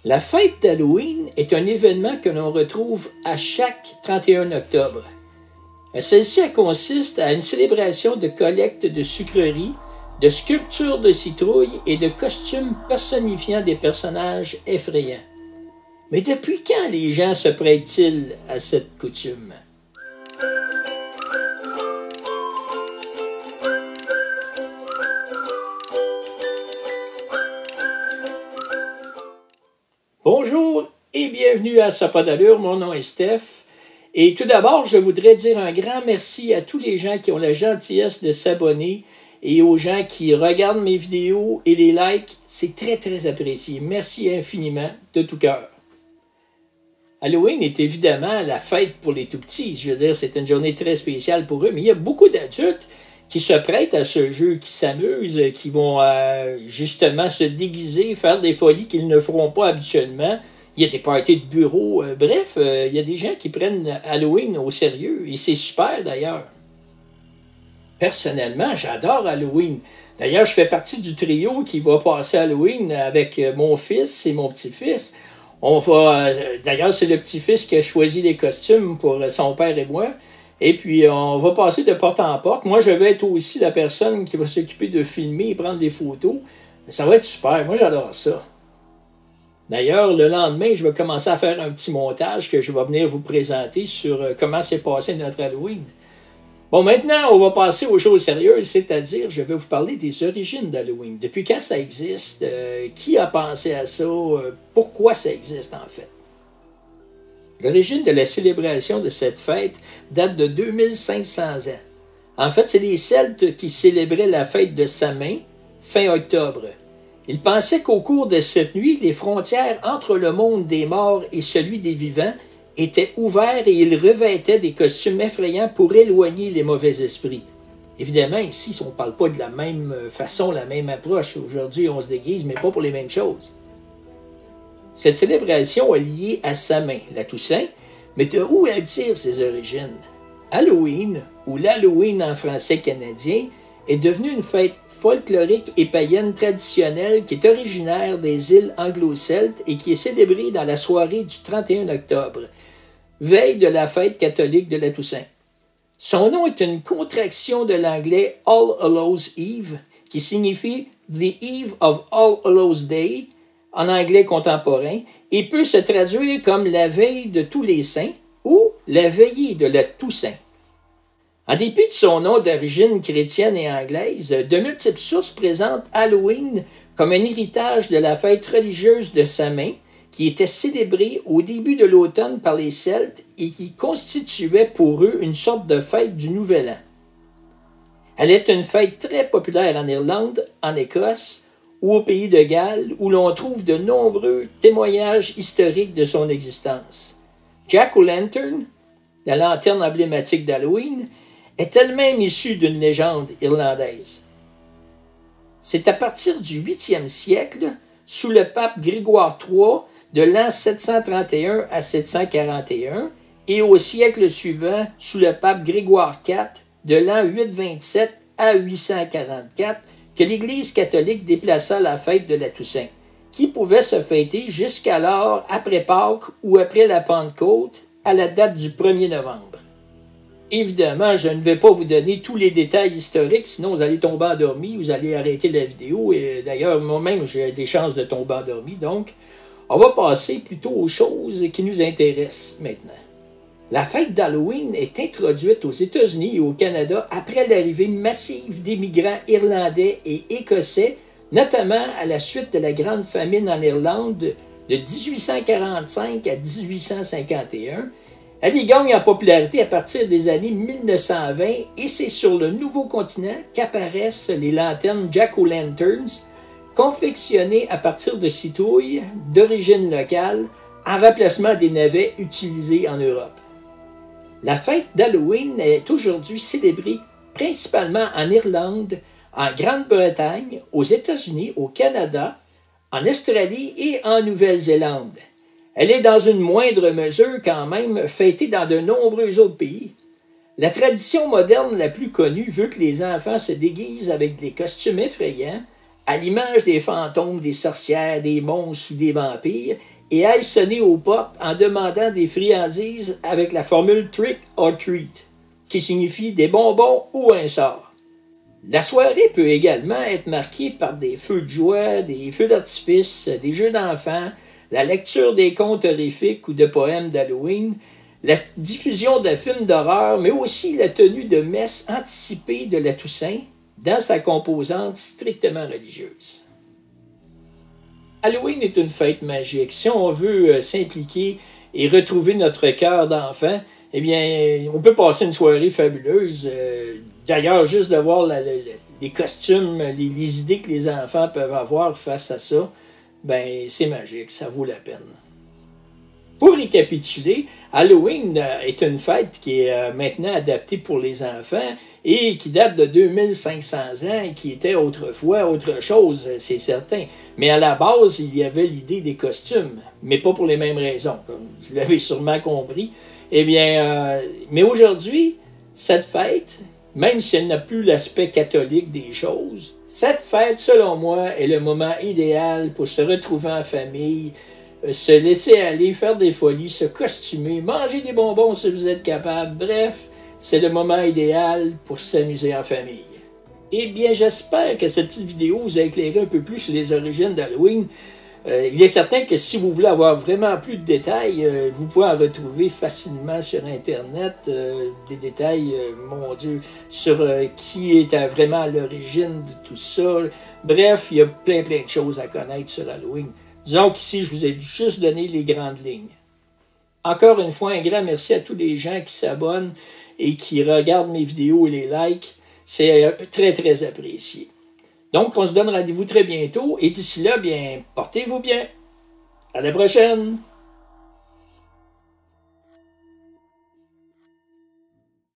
La fête d'Halloween est un événement que l'on retrouve à chaque 31 octobre. Celle-ci consiste à une célébration de collecte de sucreries, de sculptures de citrouilles et de costumes personnifiant des personnages effrayants. Mais depuis quand les gens se prêtent-ils à cette coutume? Bonjour et bienvenue à Ça n'a pas d'allure, mon nom est Steph. Et tout d'abord, je voudrais dire un grand merci à tous les gens qui ont la gentillesse de s'abonner et aux gens qui regardent mes vidéos et les likes. C'est très, très apprécié. Merci infiniment, de tout cœur. Halloween est évidemment la fête pour les tout-petits. Je veux dire, c'est une journée très spéciale pour eux, mais il y a beaucoup d'adultes qui se prêtent à ce jeu, qui s'amusent, qui vont justement se déguiser, faire des folies qu'ils ne feront pas habituellement. Il y a des parties de bureau, bref, il y a des gens qui prennent Halloween au sérieux, et c'est super d'ailleurs. Personnellement, j'adore Halloween. D'ailleurs, je fais partie du trio qui va passer Halloween avec mon fils et mon petit-fils. D'ailleurs, c'est le petit-fils qui a choisi les costumes pour son père et moi. Et puis, on va passer de porte en porte. Moi, je vais être aussi la personne qui va s'occuper de filmer et prendre des photos. Ça va être super. Moi, j'adore ça. D'ailleurs, le lendemain, je vais commencer à faire un petit montage que je vais venir vous présenter sur comment s'est passé notre Halloween. Bon, maintenant, on va passer aux choses sérieuses, c'est-à-dire, je vais vous parler des origines d'Halloween. Depuis quand ça existe? Qui a pensé à ça? Pourquoi ça existe, en fait? L'origine de la célébration de cette fête date de 2500 ans. En fait, c'est les Celtes qui célébraient la fête de Samhain, fin octobre. Ils pensaient qu'au cours de cette nuit, les frontières entre le monde des morts et celui des vivants étaient ouvertes et ils revêtaient des costumes effrayants pour éloigner les mauvais esprits. Évidemment, ici, on ne parle pas de la même façon, la même approche. Aujourd'hui, on se déguise, mais pas pour les mêmes choses. Cette célébration est liée à Samhain, la Toussaint, mais de où elle tire ses origines? Halloween, ou l'Halloween en français canadien, est devenue une fête folklorique et païenne traditionnelle qui est originaire des îles anglo-celtes et qui est célébrée dans la soirée du 31 octobre, veille de la fête catholique de la Toussaint. Son nom est une contraction de l'anglais All Hallows Eve, qui signifie The Eve of All Hallows Day, en anglais contemporain, et peut se traduire comme la veille de tous les saints ou la veillée de la Toussaint. En dépit de son nom d'origine chrétienne et anglaise, de multiples sources présentent Halloween comme un héritage de la fête religieuse de Samhain, qui était célébrée au début de l'automne par les Celtes et qui constituait pour eux une sorte de fête du Nouvel An. Elle est une fête très populaire en Irlande, en Écosse, ou au pays de Galles, où l'on trouve de nombreux témoignages historiques de son existence. Jack-o'-lantern, la lanterne emblématique d'Halloween, est elle-même issue d'une légende irlandaise. C'est à partir du 8e siècle, sous le pape Grégoire III, de l'an 731 à 741, et au siècle suivant, sous le pape Grégoire IV, de l'an 827 à 844, que l'Église catholique déplaça la fête de la Toussaint, qui pouvait se fêter jusqu'alors après Pâques ou après la Pentecôte, à la date du 1er novembre. Évidemment, je ne vais pas vous donner tous les détails historiques, sinon vous allez tomber endormi, vous allez arrêter la vidéo, et d'ailleurs, moi-même, j'ai des chances de tomber endormi, donc on va passer plutôt aux choses qui nous intéressent maintenant. La fête d'Halloween est introduite aux États-Unis et au Canada après l'arrivée massive d'immigrants irlandais et écossais, notamment à la suite de la Grande Famine en Irlande de 1845 à 1851. Elle y gagne en popularité à partir des années 1920 et c'est sur le nouveau continent qu'apparaissent les lanternes Jack-o'-lanterns, confectionnées à partir de citrouilles d'origine locale en remplacement des navets utilisés en Europe. La fête d'Halloween est aujourd'hui célébrée principalement en Irlande, en Grande-Bretagne, aux États-Unis, au Canada, en Australie et en Nouvelle-Zélande. Elle est dans une moindre mesure quand même fêtée dans de nombreux autres pays. La tradition moderne la plus connue veut que les enfants se déguisent avec des costumes effrayants, à l'image des fantômes, des sorcières, des monstres ou des vampires, et aille sonner aux portes en demandant des friandises avec la formule trick or treat, qui signifie des bonbons ou un sort. La soirée peut également être marquée par des feux de joie, des feux d'artifice, des jeux d'enfants, la lecture des contes horrifiques ou de poèmes d'Halloween, la diffusion de films d'horreur, mais aussi la tenue de messes anticipées de la Toussaint dans sa composante strictement religieuse. Halloween est une fête magique. Si on veut s'impliquer et retrouver notre cœur d'enfant, eh bien, on peut passer une soirée fabuleuse. D'ailleurs, juste de voir les costumes, les idées que les enfants peuvent avoir face à ça, ben c'est magique, ça vaut la peine. Pour récapituler, Halloween est une fête qui est maintenant adaptée pour les enfants et qui date de 2500 ans et qui était autrefois autre chose, c'est certain. Mais à la base, il y avait l'idée des costumes, mais pas pour les mêmes raisons, comme vous l'avez sûrement compris. Eh bien, mais aujourd'hui, cette fête, même si elle n'a plus l'aspect catholique des choses, cette fête, selon moi, est le moment idéal pour se retrouver en famille, se laisser aller, faire des folies, se costumer, manger des bonbons si vous êtes capable. Bref, c'est le moment idéal pour s'amuser en famille. Eh bien, j'espère que cette petite vidéo vous a éclairé un peu plus sur les origines d'Halloween. Il est certain que si vous voulez avoir vraiment plus de détails, vous pouvez en retrouver facilement sur Internet, des détails, mon Dieu, sur qui est vraiment à l'origine de tout ça. Bref, il y a plein de choses à connaître sur Halloween. Disons qu'ici, je vous ai juste donné les grandes lignes. Encore une fois, un grand merci à tous les gens qui s'abonnent et qui regardent mes vidéos et les likes. C'est très, très apprécié. Donc, on se donne rendez-vous très bientôt. Et d'ici là, bien, portez-vous bien. À la prochaine!